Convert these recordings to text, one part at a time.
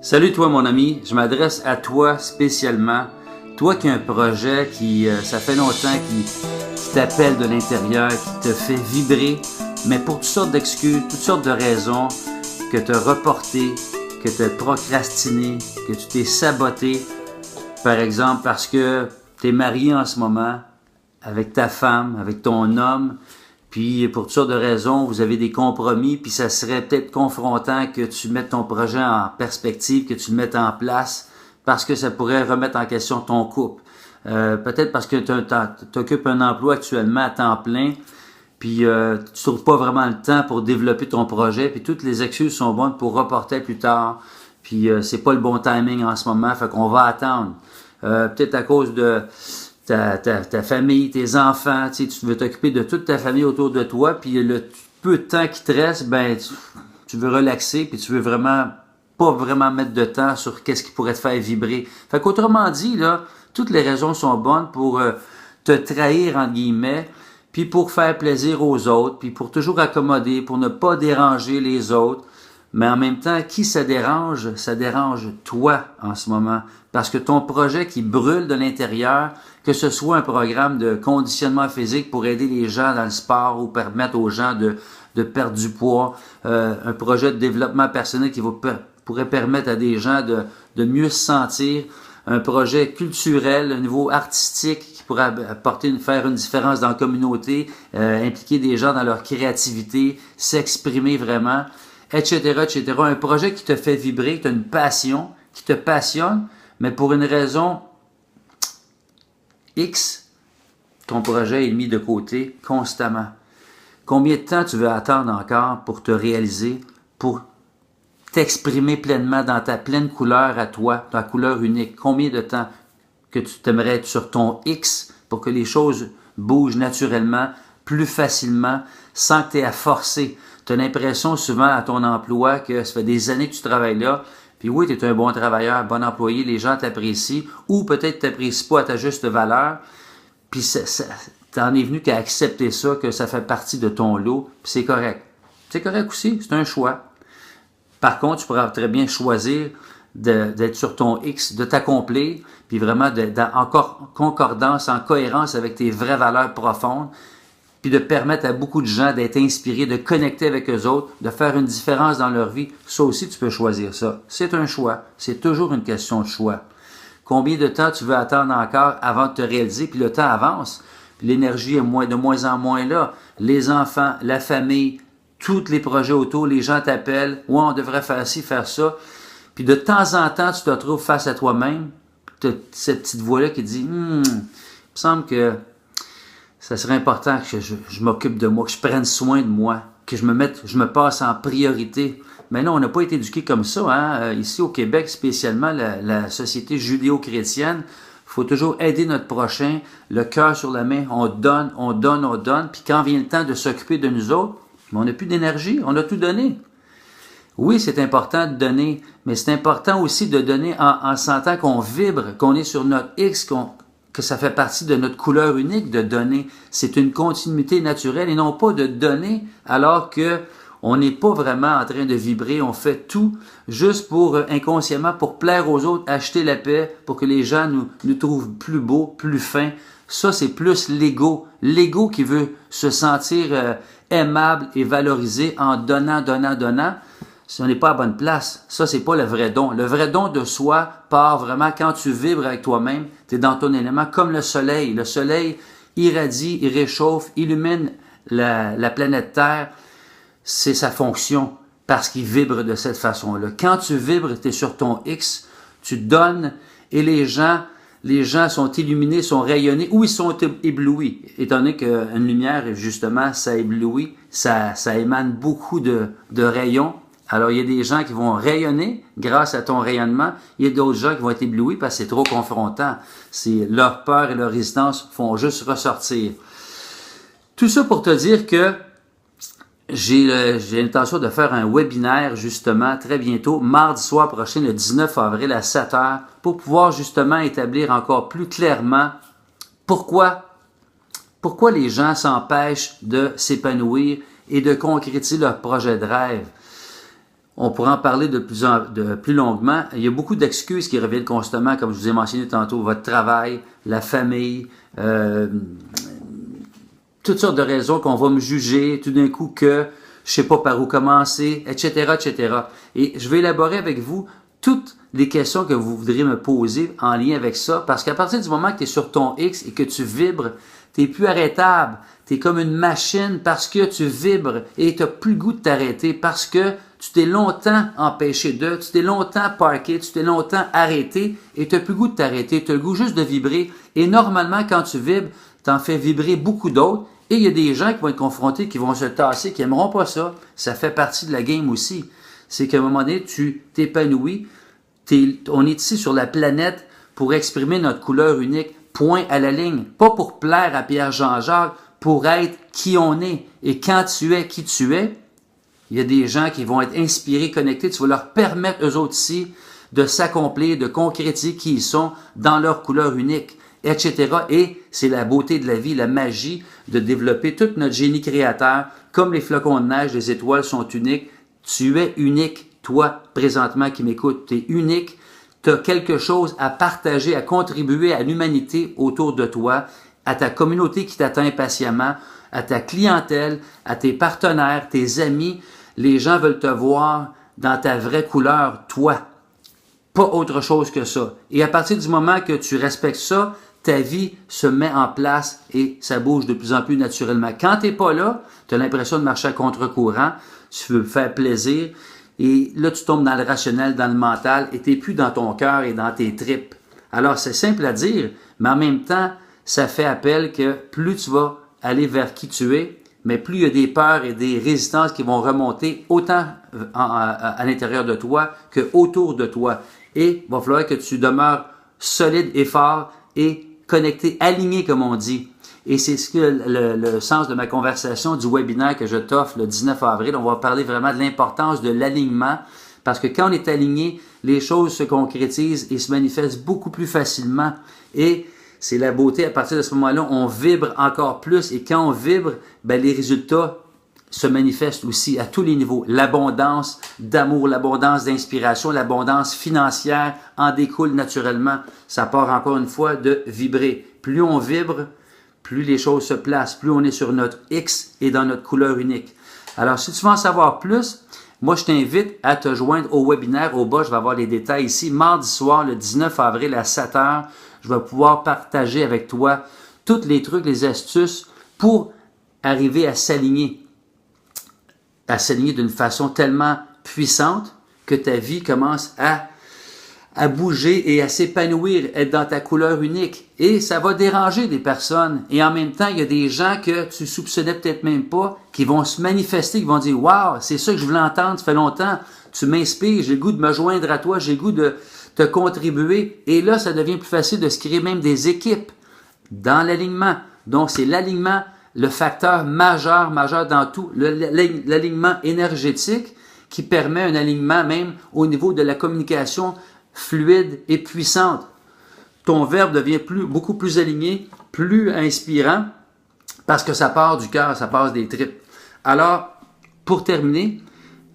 Salut toi mon ami, je m'adresse à toi spécialement. Toi qui as un projet qui, ça fait longtemps, qui t'appelle de l'intérieur, qui te fait vibrer, mais pour toutes sortes d'excuses, toutes sortes de raisons, que tu as reporté, que tu as procrastiné, que tu t'es saboté. Par exemple parce que tu es marié en ce moment avec ta femme, avec ton homme, puis pour toutes sortes de raisons, vous avez des compromis, puis ça serait peut-être confrontant que tu mettes ton projet en perspective, que tu le mettes en place, parce que ça pourrait remettre en question ton couple. Peut-être parce que tu occupes un emploi actuellement à temps plein, puis tu trouves pas vraiment le temps pour développer ton projet, puis toutes les excuses sont bonnes pour reporter plus tard, puis c'est pas le bon timing en ce moment, fait qu'on va attendre. Peut-être à cause de ta famille, tes enfants, tu veux t'occuper de toute ta famille autour de toi, puis le peu de temps qui te reste, ben tu veux relaxer, puis tu veux vraiment pas vraiment mettre de temps sur qu'est-ce qui pourrait te faire vibrer. Fait qu'autrement dit, là, toutes les raisons sont bonnes pour te trahir, entre guillemets, puis pour faire plaisir aux autres, puis pour toujours accommoder, pour ne pas déranger les autres. Mais en même temps, qui ça dérange toi en ce moment. Parce que ton projet qui brûle de l'intérieur, que ce soit un programme de conditionnement physique pour aider les gens dans le sport ou permettre aux gens de perdre du poids, un projet de développement personnel qui pourrait permettre à des gens de mieux se sentir, un projet culturel, un niveau artistique qui pourrait faire une différence dans la communauté, impliquer des gens dans leur créativité, s'exprimer vraiment, etc., etc. Un projet qui te fait vibrer, qui a une passion, qui te passionne, mais pour une raison X, ton projet est mis de côté constamment. Combien de temps tu veux attendre encore pour te réaliser, pour t'exprimer pleinement dans ta pleine couleur à toi, ta couleur unique? Combien de temps que tu t'aimerais être sur ton X pour que les choses bougent naturellement, plus facilement, sans que tu aies à forcer? Tu as l'impression souvent à ton emploi que ça fait des années que tu travailles là, puis oui, tu es un bon travailleur, bon employé, les gens t'apprécient, ou peut-être t'apprécient pas à ta juste valeur, puis t'en es venu qu'à accepter ça, que ça fait partie de ton lot, puis c'est correct. C'est correct aussi, c'est un choix. Par contre, tu pourrais très bien choisir d'être sur ton X, de t'accomplir, puis vraiment en concordance, en cohérence avec tes vraies valeurs profondes, puis de permettre à beaucoup de gens d'être inspirés, de connecter avec eux autres, de faire une différence dans leur vie. Ça aussi, tu peux choisir ça. C'est un choix. C'est toujours une question de choix. Combien de temps tu veux attendre encore avant de te réaliser? Puis le temps avance. Puis l'énergie est de moins en moins là. Les enfants, la famille, tous les projets autour, les gens t'appellent. Ouais, on devrait faire ci, faire ça. Puis de temps en temps, tu te retrouves face à toi-même. Tu as cette petite voix-là qui dit, il me semble que ça serait important que je m'occupe de moi, que je prenne soin de moi, que je me passe en priorité. Mais non, on n'a pas été éduqués comme ça, hein. Ici au Québec, spécialement la société judéo-chrétienne, il faut toujours aider notre prochain, le cœur sur la main, on donne, on donne, on donne, puis quand vient le temps de s'occuper de nous autres, on n'a plus d'énergie, on a tout donné. Oui, c'est important de donner, mais c'est important aussi de donner en sentant qu'on vibre, qu'on est sur notre X, que ça fait partie de notre couleur unique de donner. C'est une continuité naturelle et non pas de donner alors que on n'est pas vraiment en train de vibrer. On fait tout juste pour, inconsciemment, pour plaire aux autres, acheter la paix, pour que les gens nous trouvent plus beaux, plus fins. Ça, c'est plus l'ego. L'ego qui veut se sentir aimable et valorisé en donnant, donnant, donnant. Si on n'est pas à bonne place, ça, c'est pas le vrai don. Le vrai don de soi part vraiment quand tu vibres avec toi-même, tu es dans ton élément comme le soleil. Le soleil irradie, il réchauffe, illumine la planète Terre. C'est sa fonction parce qu'il vibre de cette façon-là. Quand tu vibres, tu es sur ton X, tu donnes et les gens sont illuminés, sont rayonnés ou ils sont éblouis. Étant donné qu'une lumière, justement, ça éblouit, ça émane beaucoup de rayons. Alors, il y a des gens qui vont rayonner grâce à ton rayonnement. Il y a d'autres gens qui vont être éblouis parce que c'est trop confrontant. Leur peur et leur résistance font juste ressortir. Tout ça pour te dire que j'ai l'intention de faire un webinaire, justement, très bientôt, mardi soir prochain, le 19 avril à 7h, pour pouvoir, justement, établir encore plus clairement pourquoi les gens s'empêchent de s'épanouir et de concrétiser leur projet de rêve. On pourrait en parler de plus longuement. Il y a beaucoup d'excuses qui reviennent constamment, comme je vous ai mentionné tantôt, votre travail, la famille, toutes sortes de raisons qu'on va me juger, tout d'un coup que je sais pas par où commencer, etc., etc. Et je vais élaborer avec vous toutes les questions que vous voudriez me poser en lien avec ça, parce qu'à partir du moment que tu es sur ton X et que tu vibres, tu n'es plus arrêtable. Tu es comme une machine parce que tu vibres et tu n'as plus le goût de t'arrêter, parce que tu t'es longtemps empêché de, tu t'es longtemps parké, tu t'es longtemps arrêté et tu n'as plus le goût de t'arrêter, tu as le goût juste de vibrer. Et normalement, quand tu vibres, tu en fais vibrer beaucoup d'autres. Et il y a des gens qui vont être confrontés, qui vont se tasser, qui n'aimeront pas ça. Ça fait partie de la game aussi. C'est qu'à un moment donné, tu t'épanouis. On est ici sur la planète pour exprimer notre couleur unique, point à la ligne. Pas pour plaire à Pierre Jean-Jacques, pour être qui on est. Et quand tu es qui tu es, il y a des gens qui vont être inspirés, connectés. Tu vas leur permettre, eux autres ici, de s'accomplir, de concrétiser qui ils sont dans leur couleur unique, etc. Et c'est la beauté de la vie, la magie de développer tout notre génie créateur. Comme les flocons de neige, les étoiles sont uniques. Tu es unique, toi, présentement, qui m'écoutes. Tu es unique. Tu as quelque chose à partager, à contribuer à l'humanité autour de toi, à ta communauté qui t'attend impatiemment, à ta clientèle, à tes partenaires, tes amis. Les gens veulent te voir dans ta vraie couleur, toi. Pas autre chose que ça. Et à partir du moment que tu respectes ça, ta vie se met en place et ça bouge de plus en plus naturellement. Quand tu n'es pas là, tu as l'impression de marcher à contre-courant, tu veux faire plaisir, et là tu tombes dans le rationnel, dans le mental, et tu n'es plus dans ton cœur et dans tes tripes. Alors c'est simple à dire, mais en même temps, ça fait appel que plus tu vas aller vers qui tu es, mais plus il y a des peurs et des résistances qui vont remonter autant à l'intérieur de toi que autour de toi. Et il va falloir que tu demeures solide et fort et connecté, aligné comme on dit. Et c'est ce que le sens de ma conversation du webinaire que je t'offre le 19 avril. On va parler vraiment de l'importance de l'alignement, parce que quand on est aligné, les choses se concrétisent et se manifestent beaucoup plus facilement. Et c'est la beauté, à partir de ce moment-là, on vibre encore plus. Et quand on vibre, ben les résultats se manifestent aussi à tous les niveaux. L'abondance d'amour, l'abondance d'inspiration, l'abondance financière en découle naturellement. Ça part encore une fois de vibrer. Plus on vibre, plus les choses se placent, plus on est sur notre X et dans notre couleur unique. Alors, si tu veux en savoir plus, moi, je t'invite à te joindre au webinaire. Au bas, je vais avoir les détails ici. Mardi soir, le 19 avril à 7h, je vais pouvoir partager avec toi tous les trucs, les astuces pour arriver à s'aligner d'une façon tellement puissante que ta vie commence à bouger et à s'épanouir, être dans ta couleur unique. Et ça va déranger des personnes. Et en même temps, il y a des gens que tu soupçonnais peut-être même pas, qui vont se manifester, qui vont dire « Wow, c'est ça que je voulais entendre, ça fait longtemps, tu m'inspires, j'ai le goût de me joindre à toi, j'ai le goût de te contribuer. » Et là, ça devient plus facile de se créer même des équipes dans l'alignement. Donc, c'est l'alignement, le facteur majeur dans tout, l'alignement énergétique qui permet un alignement même au niveau de la communication fluide et puissante. Ton verbe devient beaucoup plus aligné, plus inspirant, parce que ça part du cœur, ça passe des tripes. Alors, pour terminer,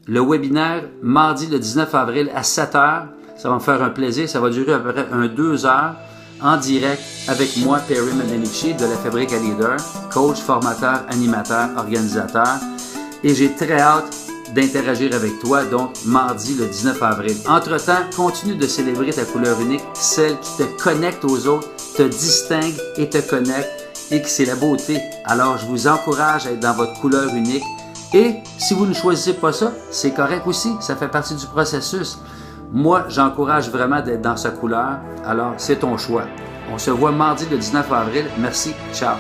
le webinaire, mardi le 19 avril à 7h, ça va me faire un plaisir, ça va durer à peu près 2 heures, en direct avec moi, Perry Mananichi, de la Fabrique à Leader, coach, formateur, animateur, organisateur. Et j'ai très hâte d'interagir avec toi, donc mardi le 19 avril. Entre-temps, continue de célébrer ta couleur unique, celle qui te connecte aux autres, te distingue et te connecte, et que c'est la beauté. Alors, je vous encourage à être dans votre couleur unique. Et si vous ne choisissez pas ça, c'est correct aussi, ça fait partie du processus. Moi, j'encourage vraiment d'être dans sa couleur, alors c'est ton choix. On se voit mardi le 19 avril. Merci, ciao!